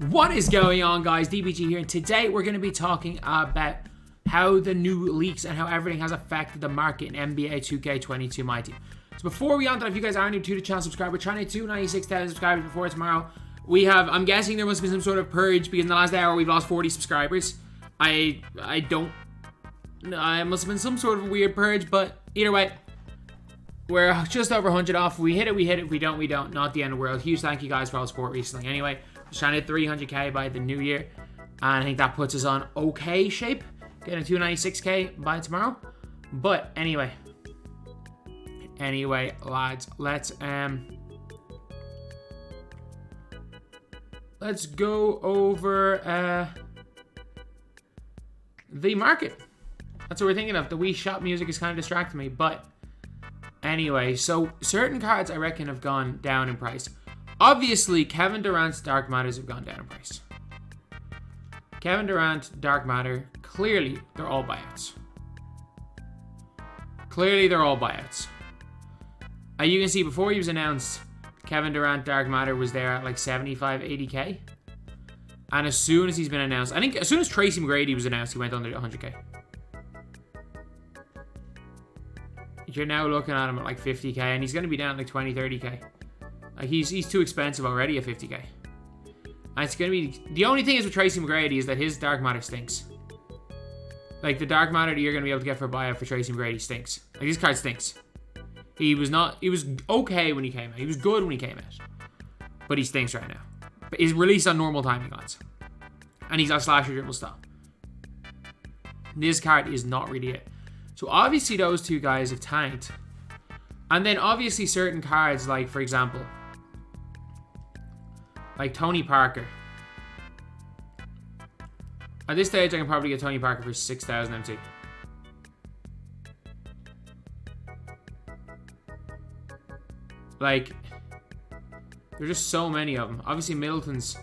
What is going on, guys? DBG here, and today we're going to be talking about how the new leaks and how everything has affected the market in NBA 2k22 MyTEAM. So before we on that, if you guys are new to the channel, subscribe. We're trying to hit 296,000 subscribers before tomorrow. We have, I'm guessing there must be some sort of purge because in the last hour we've lost 40 subscribers. I must have been some sort of a weird purge, but either way, we're just over 100 off. If we hit it, we hit it. If we don't, we don't. Not the end of the world. Huge thank you guys for all the support recently. Anyway, just trying to hit 300k by the new year, and I think that puts us on okay shape, getting 296k by tomorrow. But anyway, lads, let's go over the market. That's what we're thinking of. The Wii Shop music is kind of distracting me, but anyway, so certain cards I reckon have gone down in price. Obviously, Kevin Durant's Dark Matters have gone down in price. Kevin Durant, Dark Matter, clearly they're all buyouts. You can see before he was announced, Kevin Durant, Dark Matter was there at like 75, 80k. And as soon as he's been announced, I think as soon as TRACY McGrady was announced, he went under 100k. You're now looking at him at like 50k, and he's going to be down like 20, 30k. Like he's too expensive already at 50k. And it's going to be... The only thing is with TRACY McGrady is that his Dark Matter stinks. Like the Dark Matter that you're going to be able to get for a buyout for TRACY McGrady stinks. Like this card stinks. He was okay when he came out. He was good when he came out. But he stinks right now. But he's released on normal timing odds. And he's got slasher dribble style. This card is not really it. So obviously those two guys have tanked. And then obviously certain cards, like for example, like Tony Parker. At this stage I can probably get Tony Parker for 6,000 MT. Like, there's just so many of them. Obviously Middleton's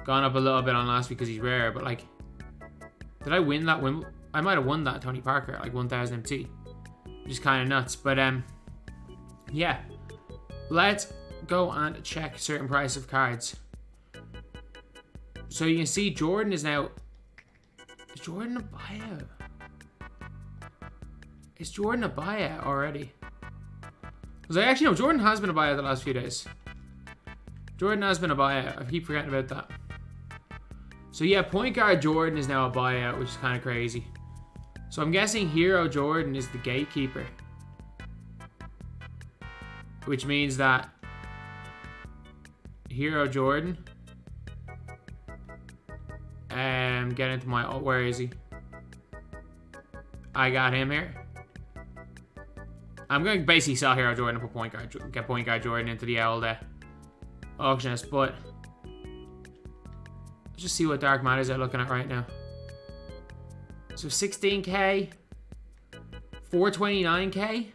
gone up a little bit on last week because he's rare, but like, did I win that win? I might have won that Tony Parker at like 1,000 MT. Which is kind of nuts. But yeah. Let's go and check certain price of cards. So you can see Jordan is now... Is Jordan a buyout? Is Jordan a buyout already? Because I actually know Jordan has been a buyout the last few days. Jordan has been a buyout. I keep forgetting about that. So yeah, point guard Jordan is now a buyout, which is kind of crazy. So I'm guessing Hero Jordan is the gatekeeper. Which means that Hero Jordan... get into my... where is he? I got him here. I'm going to basically sell Hero Jordan and put get point guard Jordan into the old auctionist, but let's just see what Dark Matters are looking at right now. So 16k, 429k.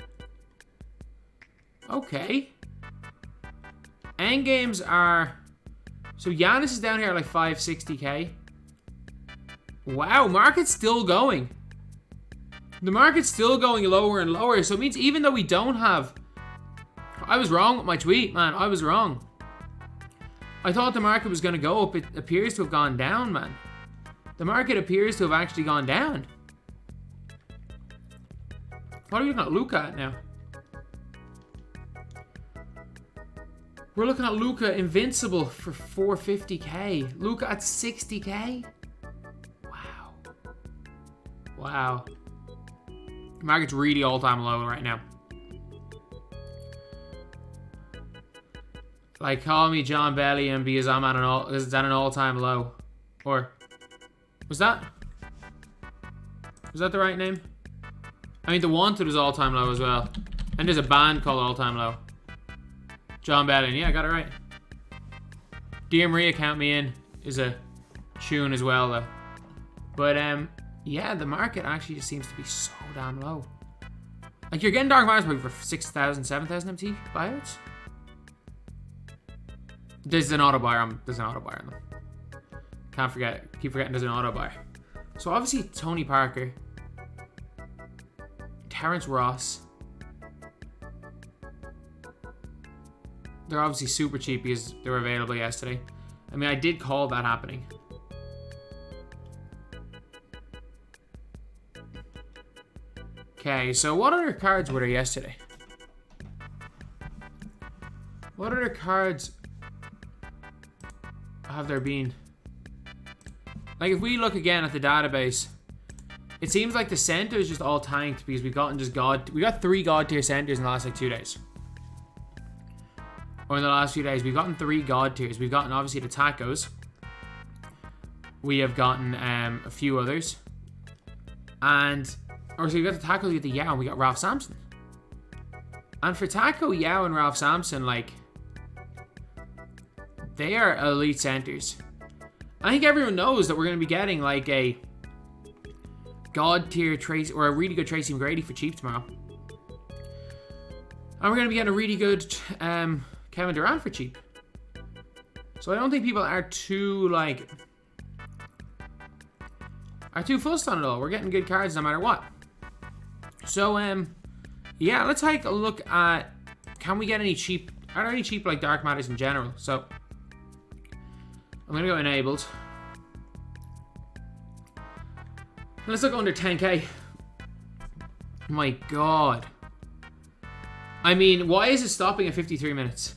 Okay. Endgames are... So Giannis is down here at like 560k. Wow, market's still going. The market's still going lower and lower. So it means even though we don't have... I was wrong with my tweet, man. I was wrong. I thought the market was going to go up. It appears to have gone down, man. The market appears to have actually gone down. What are we looking at Luka at now? We're looking at Luka Invincible for 450k. Luka at 60k? Wow. Wow. The market's really all-time low right now. Like, call me John Bellion because I'm at an all-time low. Or... Was that the right name? I mean, The Wanted was all-time low as well. And there's a band called All Time Low. John Bellion, yeah, I got it right. Dear Maria, Count Me In is a tune as well, though. But, yeah, the market actually just seems to be so damn low. Like, you're getting Dark Matters probably for 6,000, 7,000 MT buyouts. There's an auto buyer on them. Keep forgetting there's an auto buyer. So obviously Tony Parker, Terrence Ross, They're obviously super cheap because they were available yesterday. I mean, I did call that happening. Okay, so what other cards were there yesterday? What other cards have there been? Like, if we look again at the database, it seems like the center is just all tanked because we got 3 god tier centers in the last like 2 days. Or in the last few days, we've gotten 3 god tiers. We've gotten obviously the tacos. We have gotten a few others. And or so we got the tacos, we got the Yao, and we got Ralph Sampson. And for Taco, Yao, and Ralph Sampson, like, they are elite centers. I think everyone knows that we're going to be getting like a god tier Tracy or a really good Tracy McGrady for cheap tomorrow. And we're going to be getting a really good Kevin Durant for cheap. So I don't think people are too fussed on it all. We're getting good cards no matter what. So yeah, let's take a look at, can we get any cheap, are there any cheap like dark matters in general? So I'm gonna go enabled. Let's look under 10k. My god. I mean, why is it stopping at 53 minutes?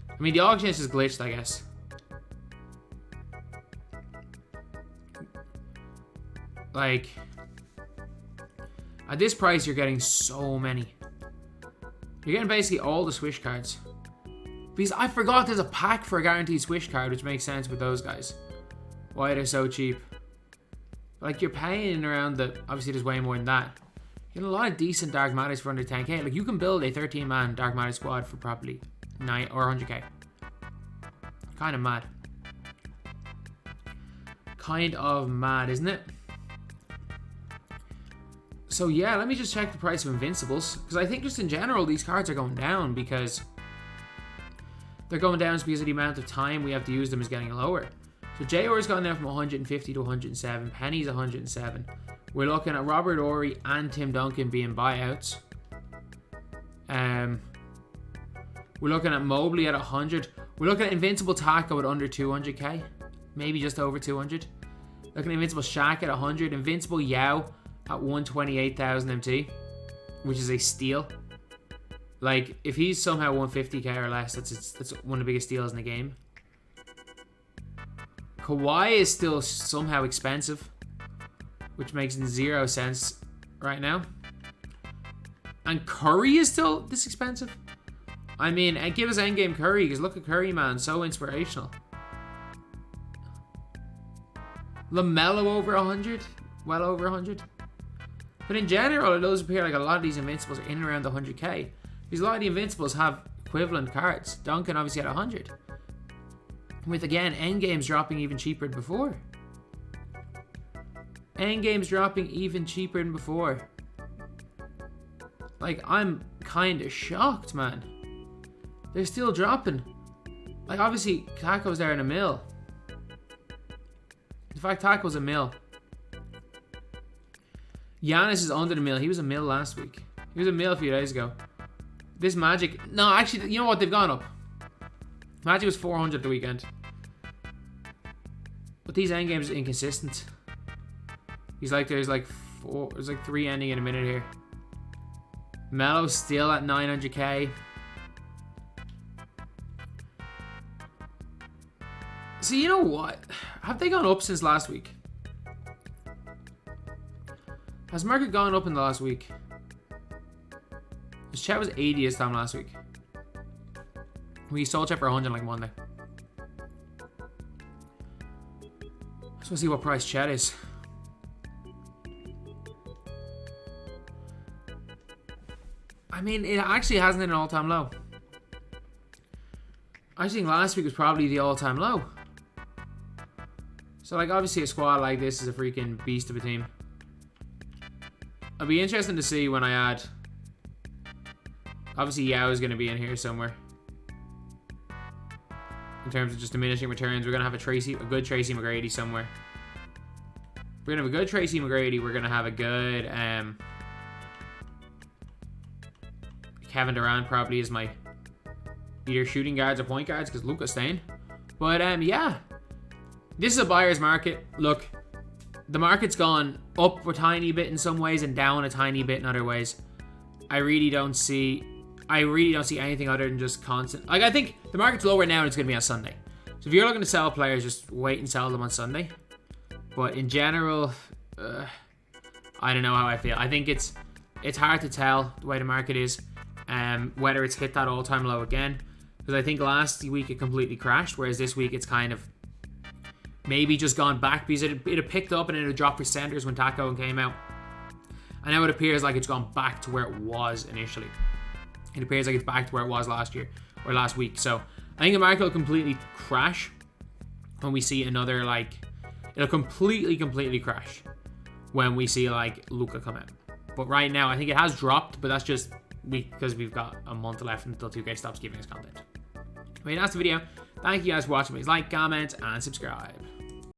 I mean, the auction is glitched, I guess. Like, at this price, you're getting so many. You're getting basically all the Swish cards. Because I forgot there's a pack for a guaranteed Swish card, which makes sense with those guys. Why they're so cheap. Like, you're paying around the... Obviously, there's way more than that. You get a lot of decent Dark Matters for under 10k. Like, you can build a 13-man Dark Matter squad for probably 9 or 100k. Kind of mad. Kind of mad, isn't it? So yeah, let me just check the price of Invincibles. Because I think just in general, these cards are going down because... They're going down because of the amount of time we have to use them is getting lower. So JR's gone down from 150 to 107. Penny's 107. We're looking at Robert Ory and Tim Duncan being buyouts. We're looking at Mobley at 100. We're looking at Invincible Taco at under 200k. Maybe just over 200. Looking at Invincible Shaq at 100. Invincible Yao at 128,000 MT. Which is a steal. Like, if he's somehow 150k or less, that's one of the biggest steals in the game. Kawhi is still somehow expensive, which makes zero sense right now. And Curry is still this expensive. I mean, give us endgame Curry, because look at Curry, man, so inspirational. LaMelo over 100, well over 100. But in general, it does appear like a lot of these Invincibles are in and around the 100k. Because a lot of the Invincibles have equivalent cards. Duncan obviously had 100. With, again, endgames dropping even cheaper than before. Endgames dropping even cheaper than before. Like, I'm kind of shocked, man. They're still dropping. Like, obviously, Taco's there in a mil. In fact, Taco's a mil. Giannis is under the mil. He was a mil last week. He was a mil a few days ago. This Magic... No, actually, you know what? They've gone up. Magic was 400 the weekend. But these endgames are inconsistent. He's like, there's like 3 ending in a minute here. Melo's still at 900k. So you know what? Have they gone up since last week? Has market gone up in the last week? His chat was 80 this time last week. We sold chat for 100 like Monday. Let's go see what price chat is. I mean, it actually hasn't hit an all-time low. I think last week was probably the all-time low. So, like, obviously a squad like this is a freaking beast of a team. It'll be interesting to see when I add... Obviously, Yao is going to be in here somewhere. In terms of just diminishing returns, we're going to have a good Tracy McGrady somewhere. We're going to have a good Tracy McGrady. We're going to have a good... Kevin Durant probably is my either shooting guards or point guards, because Luka's staying. But yeah, this is a buyer's market. Look, the market's gone up a tiny bit in some ways and down a tiny bit in other ways. I really don't see anything other than just constant. Like, I think the market's lower now and it's going to be on Sunday. So if you're looking to sell players, just wait and sell them on Sunday. But in general, I don't know how I feel. I think it's hard to tell the way the market is, whether it's hit that all-time low again. Because I think last week it completely crashed, whereas this week it's kind of maybe just gone back because it had picked up and it had dropped for centers when Taco came out. And now it appears like it's gone back to where it was initially. It appears like it's back to where it was last year or last week. So I think the market will completely crash when we see another, like, it'll completely crash when we see like Luka come out. But right now I think it has dropped, but that's just because we've got a month left until 2K stops giving us content. I mean, that's the video. Thank you guys for watching. Please like, comment, and subscribe.